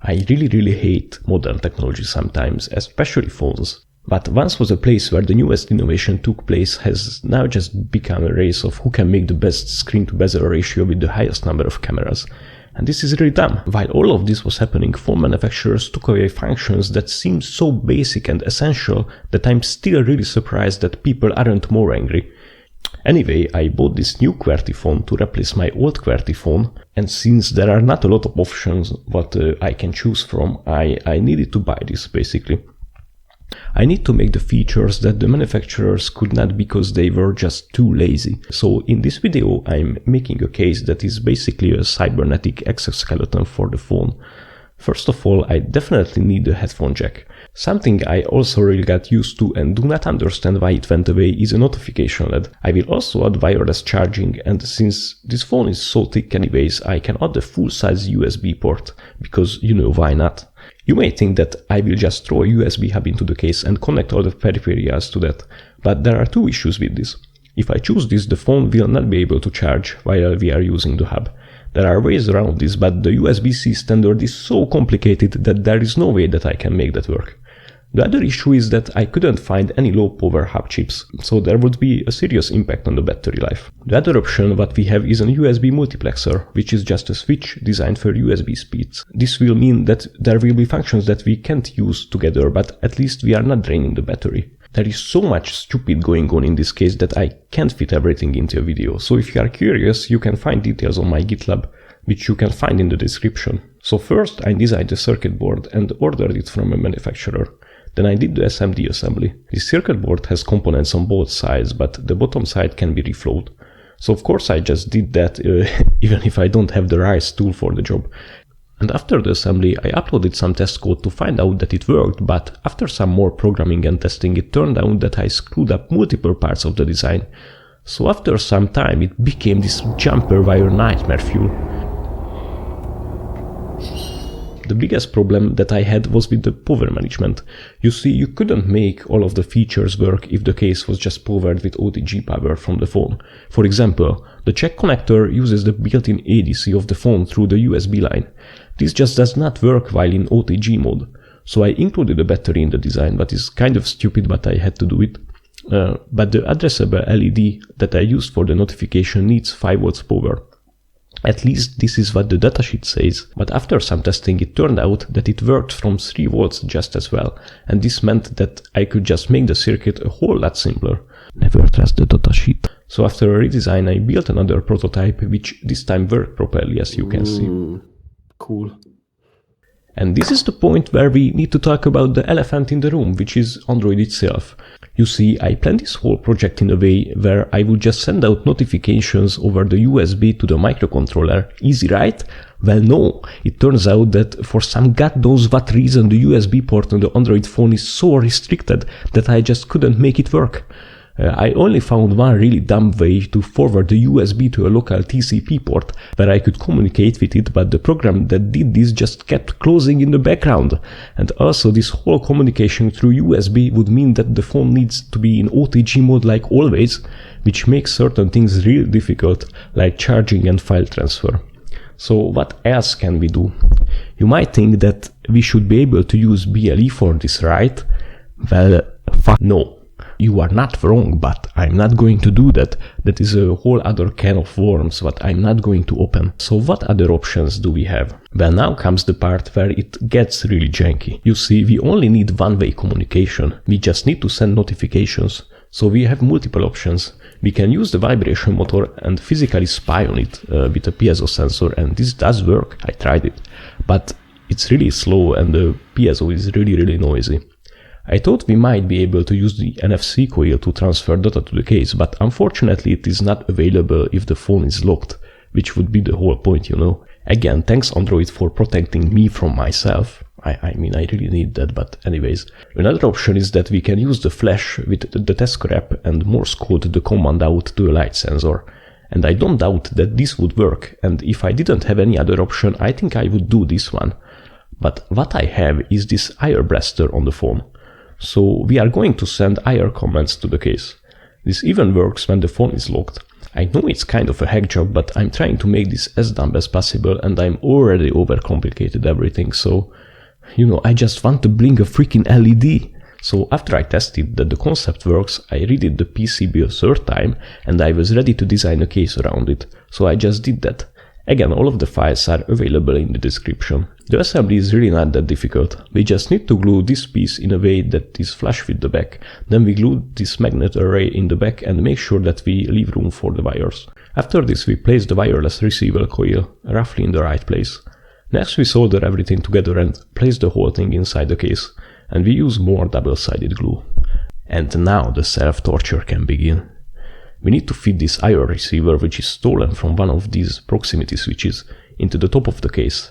I really hate modern technology sometimes, especially phones. But once was a place where the newest innovation took place has now just become a race of who can make the best screen-to-bezel ratio with the highest number of cameras. And this is really dumb. While all of this was happening, phone manufacturers took away functions that seem so basic and essential that I'm still really surprised that people aren't more angry. Anyway, I bought this new QWERTY phone to replace my old QWERTY phone, and since there are not a lot of options what I can choose from, I needed to buy this basically. I need to make the features that the manufacturers could not because they were just too lazy. So in this video I'm making a case that is basically a cybernetic exoskeleton for the phone. First of all, I definitely need a headphone jack. Something I also really got used to and do not understand why it went away is a notification LED. I will also add wireless charging, and since this phone is so thick anyways, I can add a full-size USB port, because you know why not. You may think that I will just throw a USB hub into the case and connect all the peripherals to that, but there are two issues with this. If I choose this, the phone will not be able to charge while we are using the hub. There are ways around this, but the USB-C standard is so complicated that there is no way that I can make that work. The other issue is that I couldn't find any low-power hub chips, so there would be a serious impact on the battery life. The other option what we have is a USB multiplexer, which is just a switch designed for USB speeds. This will mean that there will be functions that we can't use together, but at least we are not draining the battery. There is so much stupid going on in this case that I can't fit everything into a video, so if you are curious, you can find details on my GitLab, which you can find in the description. So first I designed the circuit board and ordered it from a manufacturer. Then I did the SMD assembly. The circuit board has components on both sides, but the bottom side can be reflowed. So of course I just did that, even if I don't have the right tool for the job. And after the assembly I uploaded some test code to find out that it worked, but after some more programming and testing it turned out that I screwed up multiple parts of the design. So after some time it became this jumper wire nightmare fuel. The biggest problem that I had was with the power management. You see, you couldn't make all of the features work if the case was just powered with OTG power from the phone. For example, the check connector uses the built-in ADC of the phone through the USB line. This just does not work while in OTG mode. So I included a battery in the design, but it's kind of stupid, but I had to do it. But the addressable LED that I used for the notification needs 5 volts power. At least this is what the datasheet says, but after some testing it turned out that it worked from 3 volts just as well, and this meant that I could just make the circuit a whole lot simpler. Never trust the datasheet. So after a redesign I built another prototype which this time worked properly, as you can see. Cool. And this is the point where we need to talk about the elephant in the room, which is Android itself. You see, I planned this whole project in a way where I would just send out notifications over the USB to the microcontroller. Easy, right? Well, no. It turns out that for some god knows what reason the USB port on the Android phone is so restricted that I just couldn't make it work. I only found one really dumb way to forward the USB to a local TCP port where I could communicate with it, but the program that did this just kept closing in the background. And also this whole communication through USB would mean that the phone needs to be in OTG mode like always, which makes certain things really difficult, like charging and file transfer. So what else can we do? You might think that we should be able to use BLE for this, right? Well, fuck no. You are not wrong, but I'm not going to do that. That is a whole other can of worms what I'm not going to open. So what other options do we have? Well, now comes the part where it gets really janky. You see, we only need one-way communication. We just need to send notifications. So we have multiple options. We can use the vibration motor and physically spy on it with a piezo sensor, and this does work. I tried it. But it's really slow and the piezo is really noisy. I thought we might be able to use the NFC coil to transfer data to the case, but unfortunately it is not available if the phone is locked, which would be the whole point, you know. Again, thanks Android for protecting me from myself. I mean, I really need that, but anyways. Another option is that we can use the flash with the Tesco app and Morse code the command out to a light sensor. And I don't doubt that this would work, and if I didn't have any other option, I think I would do this one. But what I have is this IR blaster on the phone. So we are going to send IR commands to the case. This even works when the phone is locked. I know it's kind of a hack job, but I'm trying to make this as dumb as possible, and I'm already overcomplicated everything, so, I just want to blink a freaking LED. So after I tested that the concept works, I redid the PCB a third time, and I was ready to design a case around it, so I just did that. Again, all of the files are available in the description. The assembly is really not that difficult. We just need to glue this piece in a way that is flush with the back. Then we glue this magnet array in the back and make sure that we leave room for the wires. After this, we place the wireless receiver coil roughly in the right place. Next, we solder everything together and place the whole thing inside the case. And we use more double-sided glue. And now the self-torture can begin. We need to fit this IR receiver, which is stolen from one of these proximity switches, into the top of the case.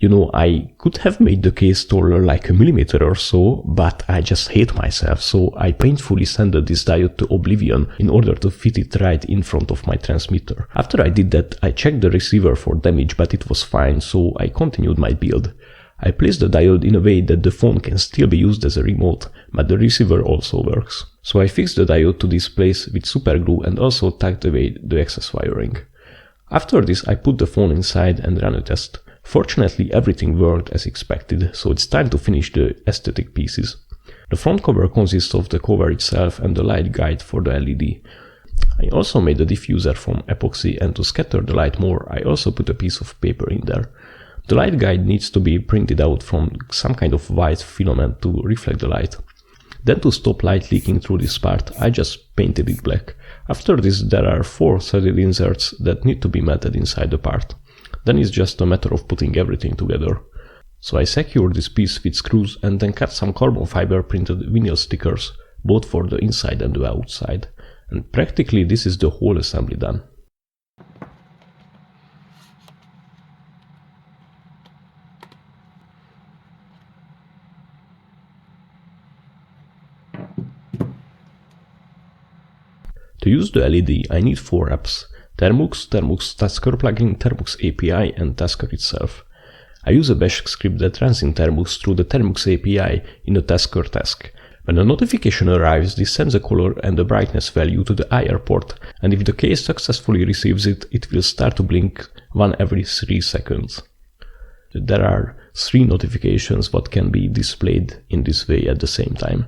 I could have made the case taller like a millimeter or so, but I just hate myself, so I painfully sanded this diode to oblivion in order to fit it right in front of my transmitter. After I did that, I checked the receiver for damage, but it was fine, so I continued my build. I placed the diode in a way that the phone can still be used as a remote, but the receiver also works. So I fixed the diode to this place with super glue and also tucked away the excess wiring. After this, I put the phone inside and ran a test. Fortunately, everything worked as expected, so it's time to finish the aesthetic pieces. The front cover consists of the cover itself and the light guide for the LED. I also made a diffuser from epoxy, and to scatter the light more, I also put a piece of paper in there. The light guide needs to be printed out from some kind of white filament to reflect the light. Then to stop light leaking through this part, I just painted it black. After this, there are 4 threaded inserts that need to be melted inside the part. Then it's just a matter of putting everything together. So I secured this piece with screws and then cut some carbon fiber printed vinyl stickers, both for the inside and the outside. And practically this is the whole assembly done. To use the LED, I need 4 apps: Termux, Termux Tasker plugin, Termux API, and Tasker itself. I use a bash script that runs in Termux through the Termux API in a Tasker task. When a notification arrives, this sends a color and a brightness value to the IR port, and if the case successfully receives it, it will start to blink 1 every 3 seconds. There are 3 notifications that can be displayed in this way at the same time.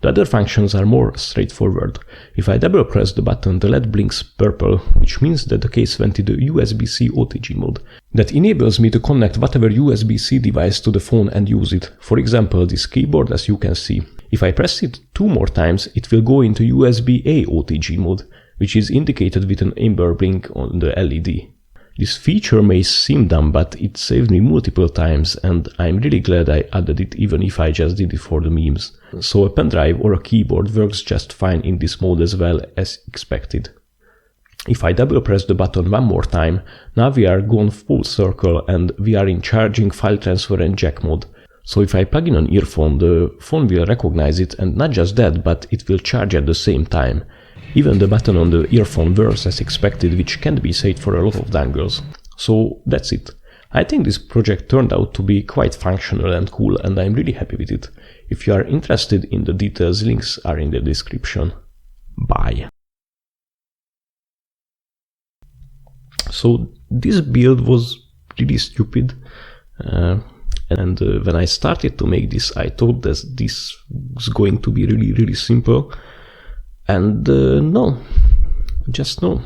The other functions are more straightforward. If I double press the button, the LED blinks purple, which means that the case went into USB-C OTG mode. That enables me to connect whatever USB-C device to the phone and use it. For example, this keyboard, as you can see. If I press it 2 more times, it will go into USB-A OTG mode, which is indicated with an amber blink on the LED. This feature may seem dumb, but it saved me multiple times, and I'm really glad I added it even if I just did it for the memes. So a pen drive or a keyboard works just fine in this mode as well as expected. If I double press the button 1 more time, now we are gone full circle and we are in charging, file transfer and jack mode. So if I plug in an earphone, the phone will recognize it, and not just that, but it will charge at the same time. Even the button on the earphone works as expected, which can't be said for a lot of dongles. So that's it. I think this project turned out to be quite functional and cool, and I'm really happy with it. If you are interested in the details, links are in the description. Bye. So this build was really stupid, and when I started to make this, I thought that this was going to be really simple. And no, just no.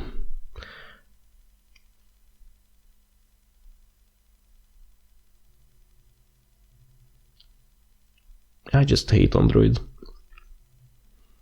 I just hate Android.